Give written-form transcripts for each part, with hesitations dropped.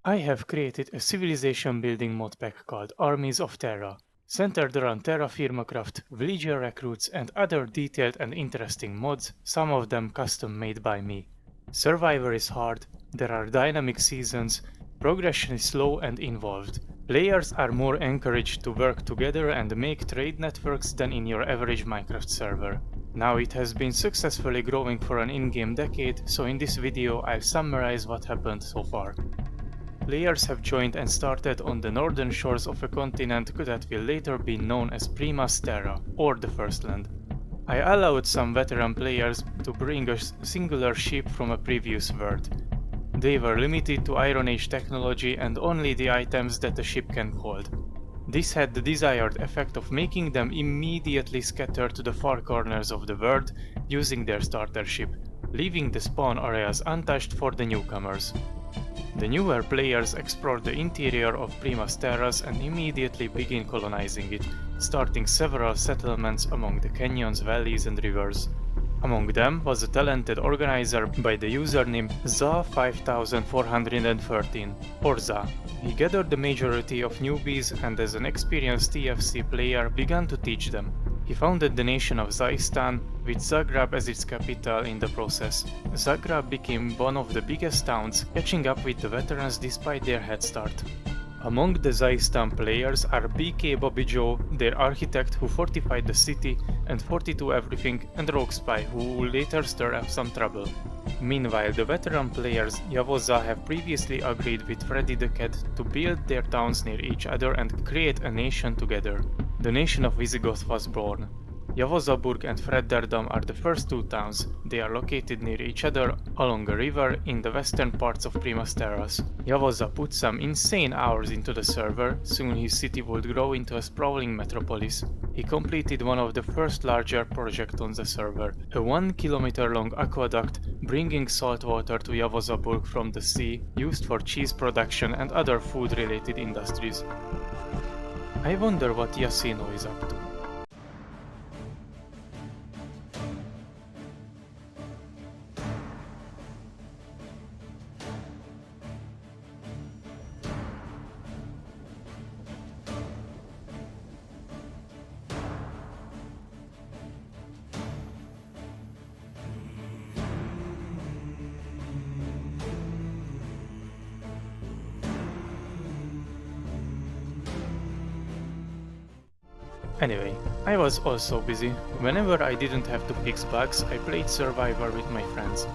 I have created a civilization building modpack called Armies of Terra, centered around Terrafirmacraft, villager recruits and other detailed and interesting mods, some of them custom made by me. Survivor is hard, there are dynamic seasons, progression is slow and involved. Players are more encouraged to work together and make trade networks than in your average Minecraft server. Now it has been successfully growing for an in-game decade, so in this video I'll summarize what happened so far. Players have joined and started on the northern shores of a continent that will later be known as Prima's Terra, or the First Land. I allowed some veteran players to bring a singular ship from a previous world. They were limited to Iron Age technology and only the items that the ship can hold. This had the desired effect of making them immediately scatter to the far corners of the world using their starter ship, leaving the spawn areas untouched for the newcomers. The newer players explore the interior of Prima's Terras and immediately begin colonizing it, starting several settlements among the canyons, valleys and rivers. Among them was a talented organizer by the username Za5413, or Za. He gathered the majority of newbies and as an experienced TFC player began to teach them. He founded the nation of Zaistan, with Zagreb as its capital in the process. Zagreb became one of the biggest towns, catching up with the veterans despite their head start. Among the Zaistan players are BK Bobby Joe, their architect who fortified the city, and 42 Everything and Rogue Spy who will later stir up some trouble. Meanwhile, the veteran players Yavoza have previously agreed with Freddy the Cat to build their towns near each other and create a nation together. The nation of Vizigoth was born. Yavozaburg and Fredderdam are the first two towns. They are located near each other along a river in the western parts of Prima's Terras. Yavoza put some insane hours into the server, soon his city would grow into a sprawling metropolis. He completed one of the first larger projects on the server, a 1 kilometer long aqueduct bringing salt water to Yavozaburg from the sea, used for cheese production and other food related industries. I wonder what Yasino is up to. Anyway, I was also busy. Whenever I didn't have to fix bugs, I played Survivor with my friends.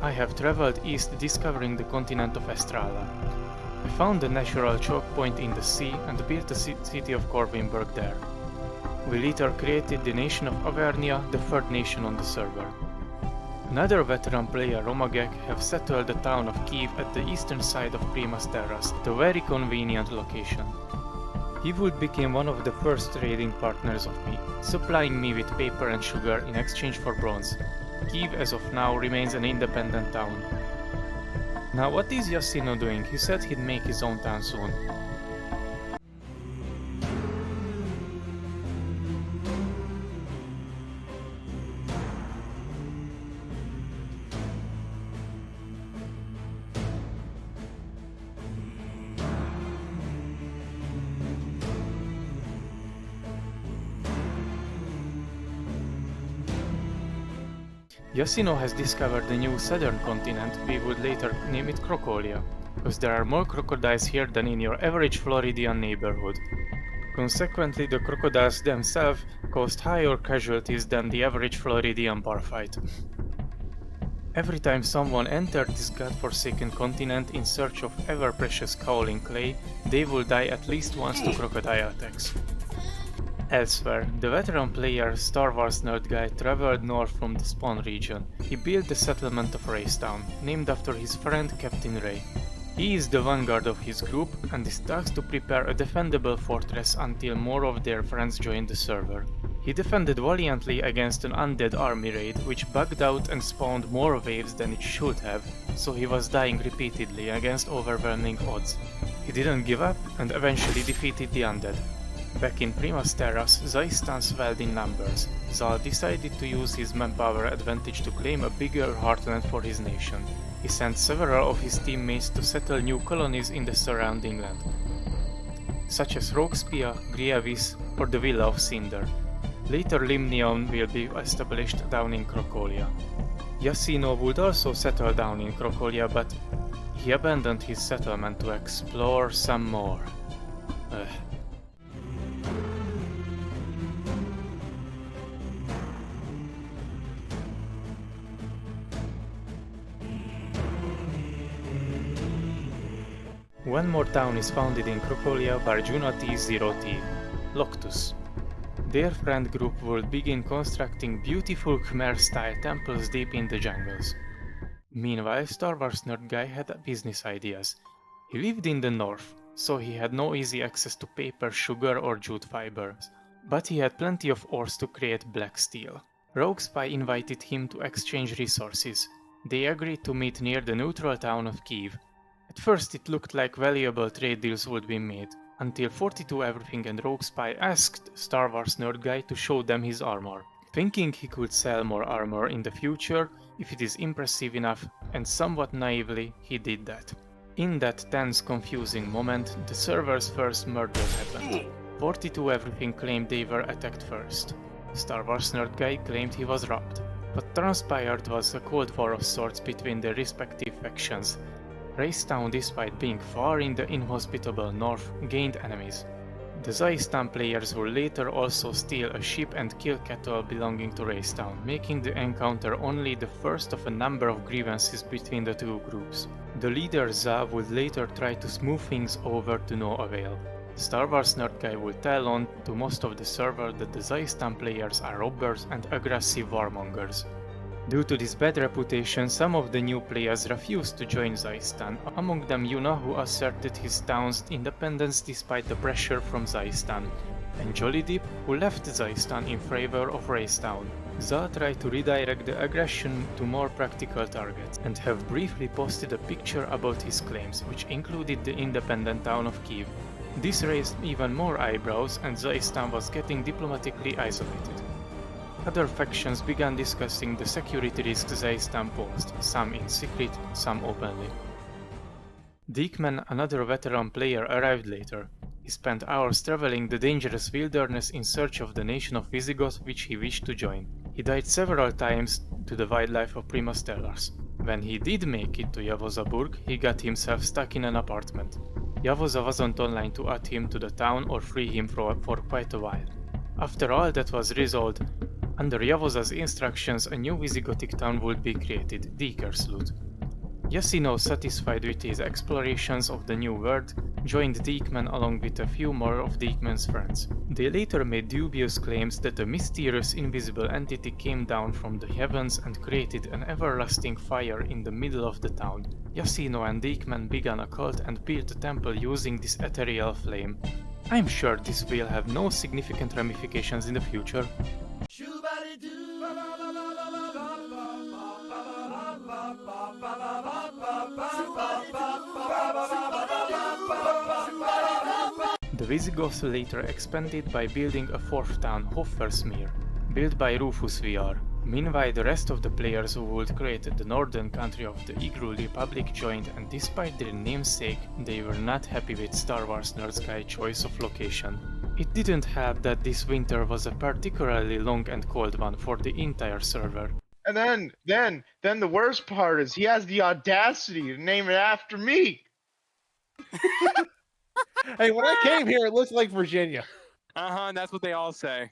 I have traveled east discovering the continent of Estrala. I found a natural choke point in the sea and built the city of Corvinberg there. We later created the nation of Avernia, the third nation on the server. Another veteran player, Romagek, have settled the town of Kiev at the eastern side of Prima's Terras, the very convenient location. He would become one of the first trading partners of me, supplying me with paper and sugar in exchange for bronze. Kiev as of now remains an independent town. Now what is Yasino doing? He said he'd make his own town soon. Yasino has discovered the new southern continent. We would later name it Crocolia, because there are more crocodiles here than in your average Floridian neighborhood. Consequently, the crocodiles themselves caused higher casualties than the average Floridian bar fight. Every time someone entered this godforsaken continent in search of ever-precious kaolin clay, they will die at least once to crocodile attacks. Elsewhere, the veteran player Star Wars nerd guy traveled north from the spawn region. He built the settlement of Raystown, named after his friend Captain Ray. He is the vanguard of his group and is tasked to prepare a defendable fortress until more of their friends join the server. He defended valiantly against an undead army raid which bugged out and spawned more waves than it should have, so he was dying repeatedly against overwhelming odds. He didn't give up and eventually defeated the undead. Back in Prima's Terras, Zaistan swelled in numbers. Zal decided to use his manpower advantage to claim a bigger heartland for his nation. He sent several of his teammates to settle new colonies in the surrounding land, such as Roguespia, Grievis, or the Villa of Cinder. Later Limnion will be established down in Crocolia. Yassino would also settle down in Crocolia, but he abandoned his settlement to explore some more. One more town is founded in Crocolia by Juna T0T, Loctus. Their friend group would begin constructing beautiful Khmer-style temples deep in the jungles. Meanwhile, Star Wars nerd guy had business ideas. He lived in the north, so he had no easy access to paper, sugar or jute fibers. But he had plenty of ores to create black steel. Rogue Spy invited him to exchange resources. They agreed to meet near the neutral town of Kiev. At first it looked like valuable trade deals would be made, until 42 Everything and Rogue Spy asked Star Wars nerd guy to show them his armor, thinking he could sell more armor in the future if it is impressive enough, and somewhat naively he did that. In that tense, confusing moment, the server's first murder happened. 42 Everything claimed they were attacked first. Star Wars nerd guy claimed he was robbed. What transpired was a cold war of sorts between their respective factions. Racetown, despite being far in the inhospitable north, gained enemies. The Zaistan players would later also steal a ship and kill cattle belonging to Racetown, making the encounter only the first of a number of grievances between the two groups. The leader Za would later try to smooth things over to no avail. Star Wars nerd guy would tell on to most of the server that the Zaistan players are robbers and aggressive warmongers. Due to this bad reputation, some of the new players refused to join Zaistan, among them Yuna, who asserted his town's independence despite the pressure from Zaistan, and Jolly Deep, who left Zaistan in favor of Racetown. Za tried to redirect the aggression to more practical targets, and have briefly posted a picture about his claims, which included the independent town of Kiev. This raised even more eyebrows, and Zaistan was getting diplomatically isolated. Other factions began discussing the security risks Zaistan posed, some in secret, some openly. Deekman, another veteran player, arrived later. He spent hours traveling the dangerous wilderness in search of the nation of Vizigoth which he wished to join. He died several times to the wildlife of Prima Stellars. When he did make it to Yavozaburg, he got himself stuck in an apartment. Yavoza wasn't online to add him to the town or free him for quite a while. After all that was resolved, under Yavoza's instructions, a new Visigothic town would be created, Dikersloot. Yassino, satisfied with his explorations of the new world, joined Deekman along with a few more of Deekman's friends. They later made dubious claims that a mysterious invisible entity came down from the heavens and created an everlasting fire in the middle of the town. Yassino and Deekman began a cult and built a temple using this ethereal flame. I'm sure this will have no significant ramifications in the future. The Visigoths later expanded by building a fourth town, Hoffersmere, built by Rufus VR. Meanwhile, the rest of the players who would create the northern country of the Igloo Republic joined, and despite their namesake, they were not happy with Star Wars Nerd Sky's choice of location. It didn't help that this winter was a particularly long and cold one for the entire server. And then the worst part is he has the audacity to name it after me. Hey, when I came here, it looked like Virginia. That's what they all say.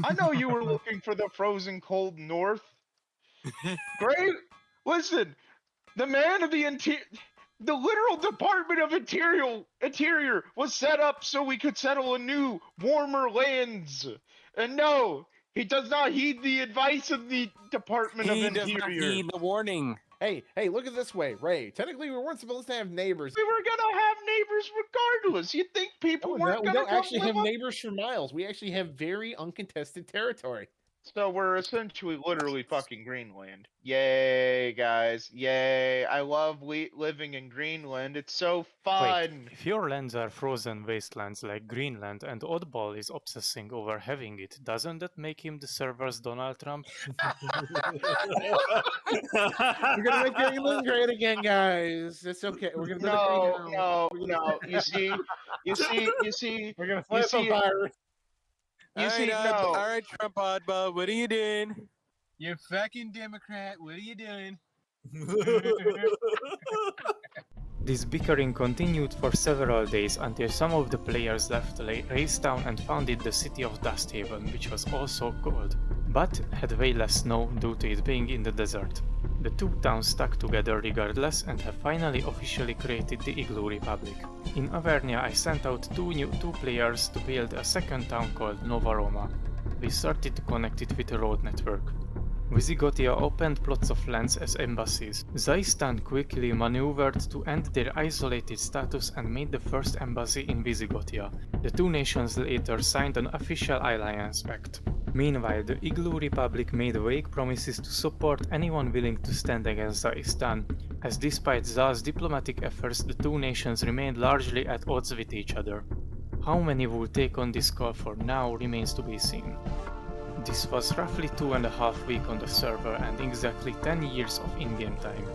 I know you were looking for the frozen cold north. Great. Listen, the man of the literal Department of Interior was set up so we could settle a new, warmer lands. And no, he does not heed the advice of the Department of Interior. He does not heed the warning. Hey, look at it this way, Ray. Technically, we weren't supposed to have neighbors. We were gonna have neighbors regardless. You'd think people weren't We gonna don't actually have up? neighbors for miles. We actually have very uncontested territory. So we're essentially literally fucking Greenland. Yay, guys. Yay. I love living in Greenland. It's so Wait, fun. if your lands are frozen wastelands like Greenland and Oddball is obsessing over having it, doesn't that make him the server's Donald Trump? We're gonna make England great again, guys. It's okay. We're gonna build a No, greenhouse. no. You see, We're gonna you flip a see, virus. you see, no. All right, Trump Oddball, what are you doing? You fucking Democrat, what are you doing? This bickering continued for several days until some of the players left Racetown and founded the city of Dusthaven, which was also cold, but had way less snow due to it being in the desert. The two towns stuck together regardless and have finally officially created the Igloo Republic. In Avernia I sent out two players to build a second town called Nova Roma. We started to connect it with a road network. Vizigothia opened plots of lands as embassies. Zaistan quickly maneuvered to end their isolated status and made the first embassy in Vizigothia. The two nations later signed an official alliance pact. Meanwhile, the Igloo Republic made vague promises to support anyone willing to stand against Zaistan, as despite Za's diplomatic efforts, the two nations remained largely at odds with each other. How many will take on this call for now remains to be seen. This was roughly 2.5 weeks on the server and exactly 10 years of in-game time.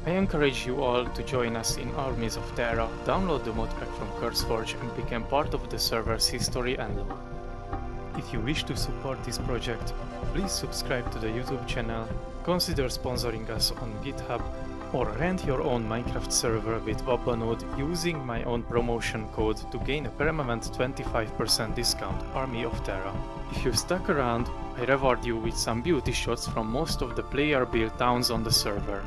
I encourage you all to join us in Armies of Terra, download the modpack from CurseForge and become part of the server's history and lore. If you wish to support this project, please subscribe to the YouTube channel, consider sponsoring us on Github, or rent your own Minecraft server with Wabbanode using my own promotion code to gain a permanent 25% discount, Army of Terra. If you stuck around, I reward you with some beauty shots from most of the player-built towns on the server.